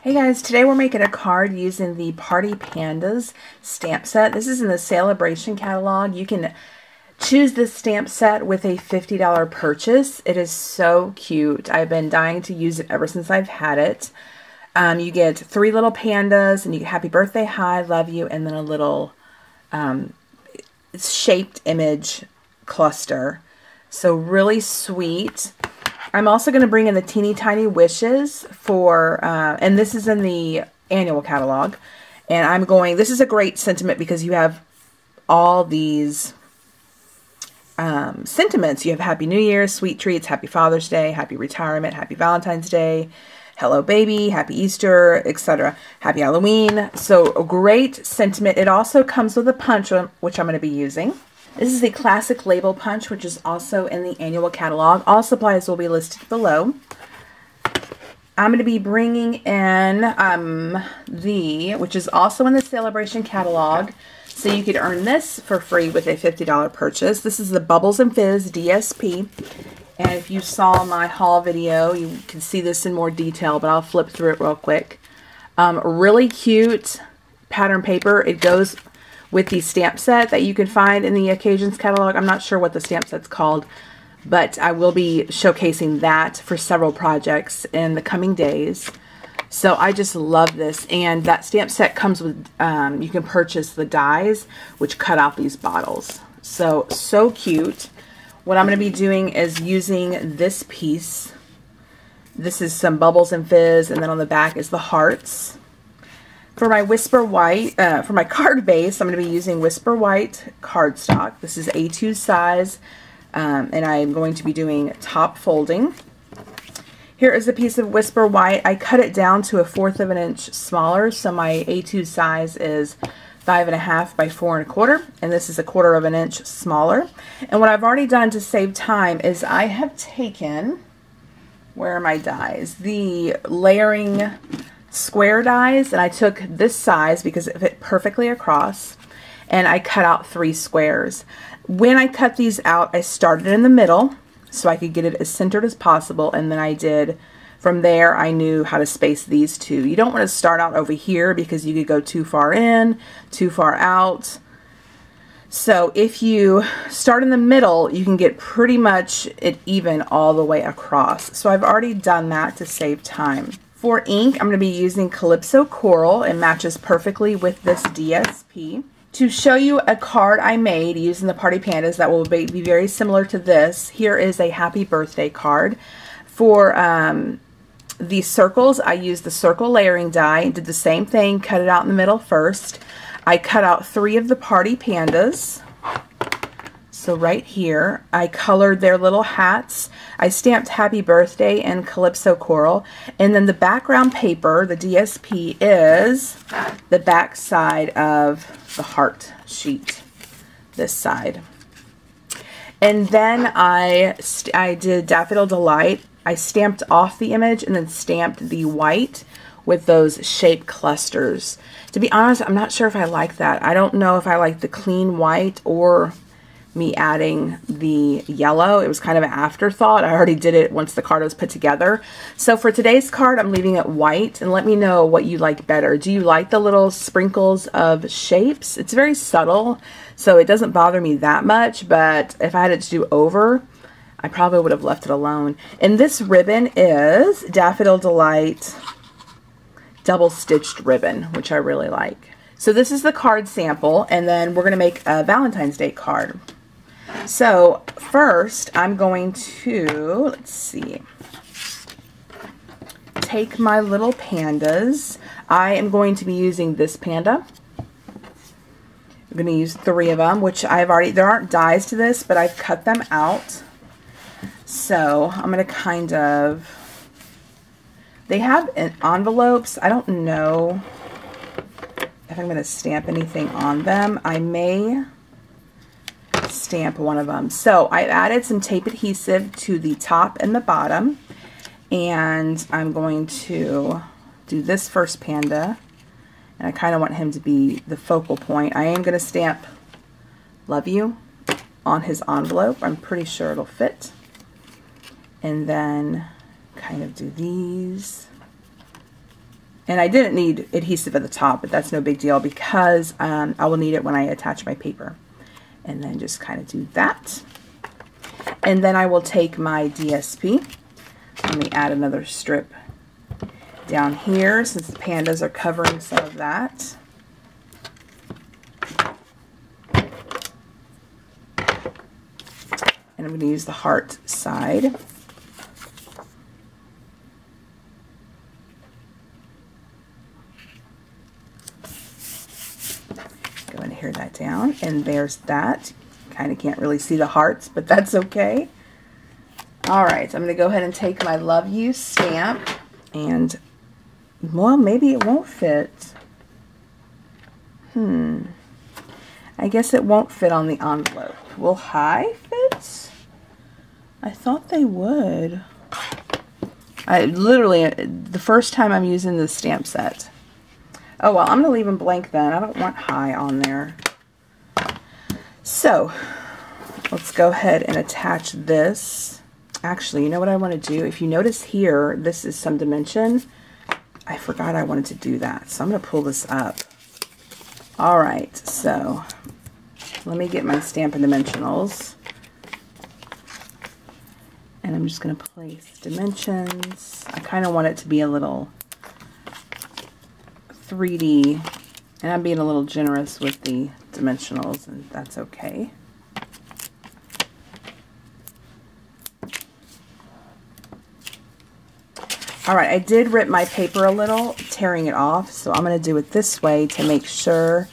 Hey guys, today we're making a card using the Party Pandas stamp set. This is in the Sale-a-bration catalog. You can choose this stamp set with a $50 purchase. It is so cute. I've been dying to use it ever since I've had it. You get 3 little pandas, and you get happy birthday, hi, love you, and then a little shaped image cluster. So really sweet. I'm also going to bring in the teeny tiny wishes for, and this is in the annual catalog. And this is a great sentiment because you have all these sentiments. You have Happy New Year, Sweet Treats, Happy Father's Day, Happy Retirement, Happy Valentine's Day, Hello Baby, Happy Easter, etc. Happy Halloween. So a great sentiment. It also comes with a punch, which I'm going to be using. This is the classic label punch, which is also in the annual catalog. All supplies will be listed below. I'm going to be bringing in which is also in the Sale-a-bration catalog. So you could earn this for free with a $50 purchase. This is the Bubbles and Fizz DSP. And if you saw my haul video, you can see this in more detail, but I'll flip through it real quick. Really cute pattern paper. It goes with the stamp set that you can find in the Occasions catalog. I'm not sure what the stamp set's called, but I will be showcasing that for several projects in the coming days. So I just love this. And that stamp set comes with, you can purchase the dies, which cut out these bottles. So cute. What I'm going to be doing is using this piece. This is some Bubbles and Fizz, and then on the back is the hearts. For my Whisper White, for my card base, I'm going to be using Whisper White cardstock. This is A2 size, and I'm going to be doing top folding. Here is a piece of Whisper White. I cut it down to 1/4 of an inch smaller, so my A2 size is 5.5 by 4 1/4, and this is 1/4 of an inch smaller. And what I've already done to save time is I have taken, where are my dies? The layering square dies, and I took this size because it fit perfectly across, and I cut out 3 squares. When I cut these out, I started in the middle so I could get it as centered as possible, and then from there I knew how to space these two. You don't want to start out over here because you could go too far in, too far out. So if you start in the middle, you can get pretty much it even all the way across. So I've already done that to save time. For ink, I'm going to be using Calypso Coral. It matches perfectly with this DSP. To show you a card I made using the Party Pandas that will be very similar to this, here is a happy birthday card. For the circles, I used the circle layering die, did the same thing, cut it out in the middle first. I cut out 3 of the Party Pandas. So right here, I colored their little hats. I stamped Happy Birthday and Calypso Coral. And then the background paper, the DSP, is the back side of the heart sheet, this side. And then I did Daffodil Delight. I stamped off the image and then stamped the white with those shape clusters. To be honest, I'm not sure if I like that. I don't know if I like the clean white or me adding the yellow. It was kind of an afterthought. I already did it once the card was put together. So for today's card, I'm leaving it white, and let me know what you like better. Do you like the little sprinkles of shapes? It's very subtle, so it doesn't bother me that much, but if I had it to do over, I probably would have left it alone. And this ribbon is Daffodil Delight double stitched ribbon, which I really like. So this is the card sample, and then we're going to make a Valentine's Day card. So first I'm going to, let's see, take my little pandas. I am going to be using this panda. I'm going to use 3 of them, which there aren't dies to this, but I've cut them out. So I'm going to they have envelopes. I don't know if I'm going to stamp anything on them. I may stamp one of them. So I've added some tape adhesive to the top and the bottom, and I'm going to do this first panda, and I kind of want him to be the focal point. I am going to stamp Love You on his envelope. I'm pretty sure it'll fit. And then kind of do these And I didn't need adhesive at the top, but that's no big deal because I will need it when I attach my paper. And then just kind of do that. And then I will take my DSP. Let me add another strip down here since the pandas are covering some of that. And I'm going to use the heart side. Go ahead and tear that down, and there's that. Kind of can't really see the hearts, but that's okay. All right, so I'm going to go ahead and take my Love You stamp, and, well, maybe it won't fit. I guess it won't fit on the envelope. Will high fit? I thought they would. I literally, the first time I'm using this stamp set. Oh, well, I'm going to leave them blank then. I don't want high on there. So, let's go ahead and attach this. Actually, you know what I want to do? If you notice here, this is some dimension. I forgot I wanted to do that. So I'm going to pull this up. All right, so let me get my Stampin' Dimensionals. And I'm just going to place dimensions. I kind of want it to be a little 3D. And I'm being a little generous with the dimensionals, and that's okay. All right, I did rip my paper a little, tearing it off, so I'm going to do it this way to make sure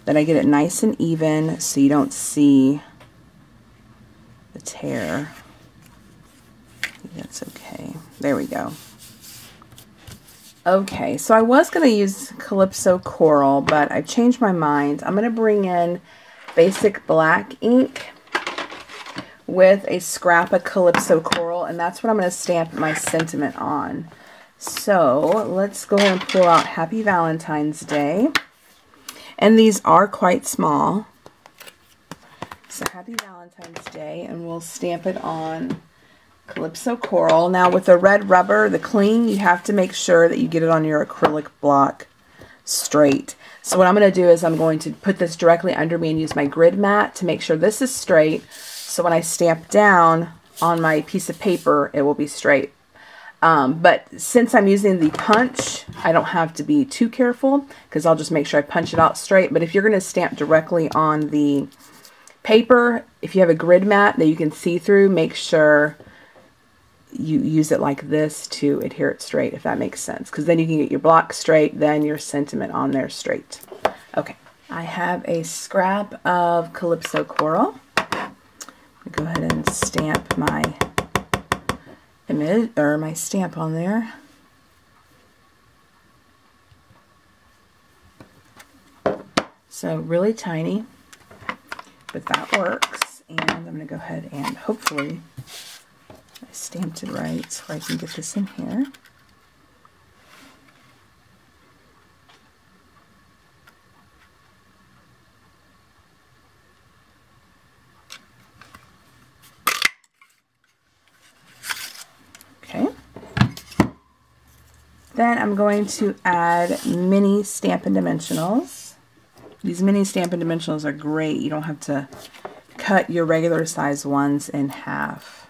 that I get it nice and even so you don't see the tear. I think that's okay. There we go. Okay, so I was going to use Calypso Coral, but I've changed my mind. I'm going to bring in basic black ink with a scrap of Calypso Coral, and that's what I'm going to stamp my sentiment on. So let's go ahead and pull out Happy Valentine's Day. And these are quite small. So Happy Valentine's Day, and we'll stamp it on Calypso Coral. Now with the red rubber, the cling, you have to make sure that you get it on your acrylic block straight. So what I'm going to do is I'm going to put this directly under me and use my grid mat to make sure this is straight. So when I stamp down on my piece of paper, it will be straight. But since I'm using the punch, I don't have to be too careful because I'll just make sure I punch it out straight. But if you're going to stamp directly on the paper, if you have a grid mat that you can see through, make sure you use it like this to adhere it straight, if that makes sense. Because then you can get your block straight, then your sentiment on there straight. Okay, I have a scrap of Calypso Coral. Go ahead and stamp my image or my stamp on there. So really tiny, but that works. And I'm going to go ahead and hopefully I stamped it right so I can get this in here. Okay. Then I'm going to add mini Stampin' Dimensionals. These mini Stampin' Dimensionals are great. You don't have to cut your regular size ones in half.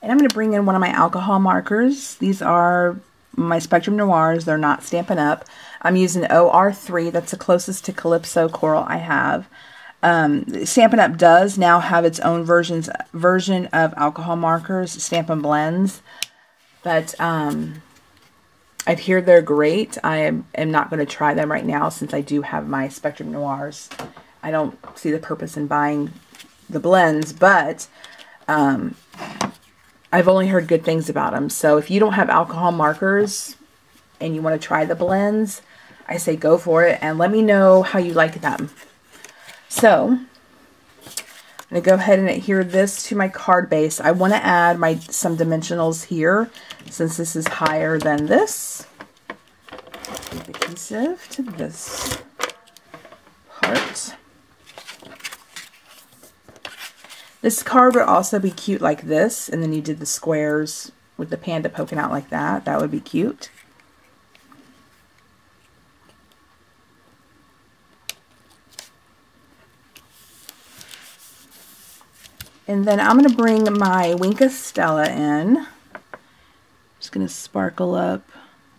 And I'm going to bring in one of my alcohol markers. These are my Spectrum Noirs. They're not Stampin' Up. I'm using OR3. That's the closest to Calypso Coral I have. Stampin' Up does now have its own version of alcohol markers, Stampin' Blends. But I've heard they're great. I am not going to try them right now since I do have my Spectrum Noirs. I don't see the purpose in buying the blends, but I've only heard good things about them. So if you don't have alcohol markers and you want to try the blends, I say go for it and let me know how you like them. So I'm going to go ahead and adhere this to my card base. I want to add some dimensionals here since this is higher than this. adhesive to this part. This card would also be cute like this, and then you did the squares with the panda poking out like that. That would be cute. And then I'm going to bring my Winka Stella in. Just going to sparkle up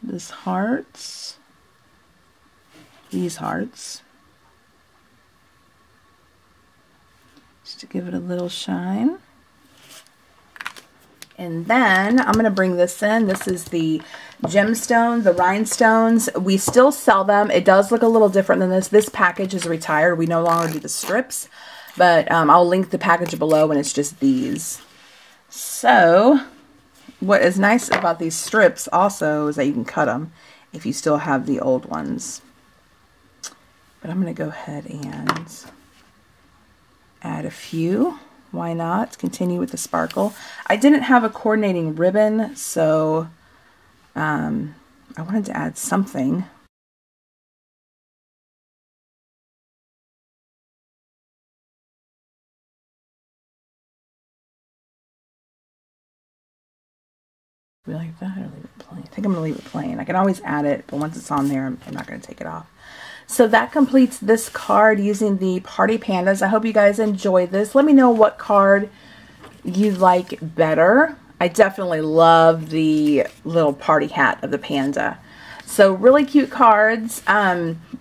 this hearts, these hearts, just to give it a little shine. And then I'm going to bring this in. This is the gemstone, the rhinestones. We still sell them. It does look a little different than this. This package is retired. We no longer do the strips, but I'll link the package below, and it's just these. So what is nice about these strips also is that you can cut them if you still have the old ones. But I'm going to go ahead and add a few. Why not? Continue with the sparkle. I didn't have a coordinating ribbon, so I wanted to add something. We like that or leave it plain? I think I'm going to leave it plain. I can always add it, but once it's on there, I'm not going to take it off. So that completes this card using the Party Pandas. I hope you guys enjoyed this. Let me know what card you like better. I definitely love the little party hat of the panda. So really cute cards.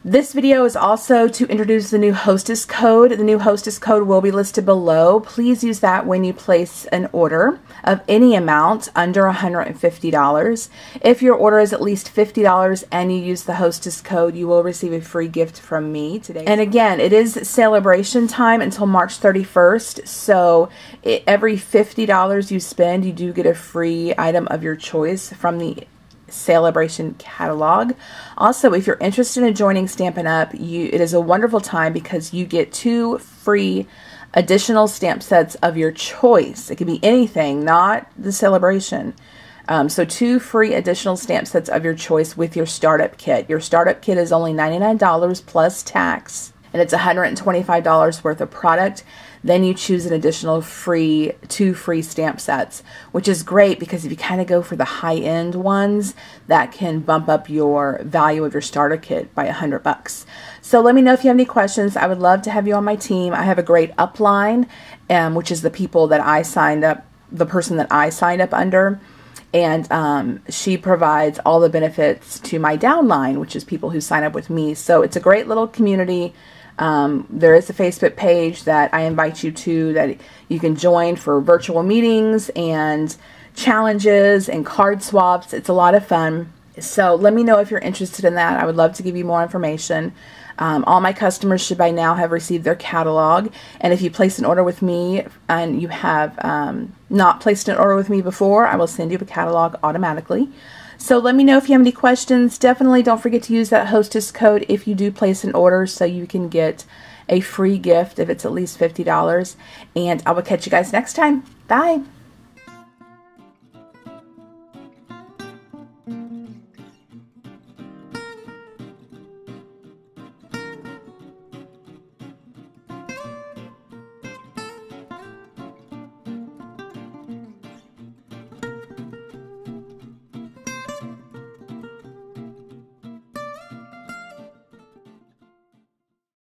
This video is also to introduce the new hostess code. The new hostess code will be listed below. Please use that when you place an order of any amount under $150. If your order is at least $50 and you use the hostess code, you will receive a free gift from me today. And again, it is Sale-a-bration time until March 31st. So every $50 you spend, you do get a free item of your choice from the Sale-a-bration catalog. Also, if you're interested in joining Stampin' Up, it is a wonderful time because you get 2 free additional stamp sets of your choice. It can be anything, not the Sale-a-bration. So 2 free additional stamp sets of your choice with your startup kit. Your startup kit is only $99 plus tax, and it's $125 worth of product. Then you choose an additional 2 free stamp sets, which is great because if you kind of go for the high-end ones, that can bump up your value of your starter kit by $100. So let me know if you have any questions. I would love to have you on my team. I have a great upline, which is the people that I signed up, the person that I signed up under. And she provides all the benefits to my downline, which is people who sign up with me. So it's a great little community. There is a Facebook page that I invite you to that you can join for virtual meetings and challenges and card swaps. It's a lot of fun. So let me know if you're interested in that. I would love to give you more information. All my customers should by now have received their catalog. And if you place an order with me and you have not placed an order with me before, I will send you a catalog automatically. So let me know if you have any questions. Definitely don't forget to use that hostess code if you do place an order so you can get a free gift if it's at least $50. And I will catch you guys next time. Bye.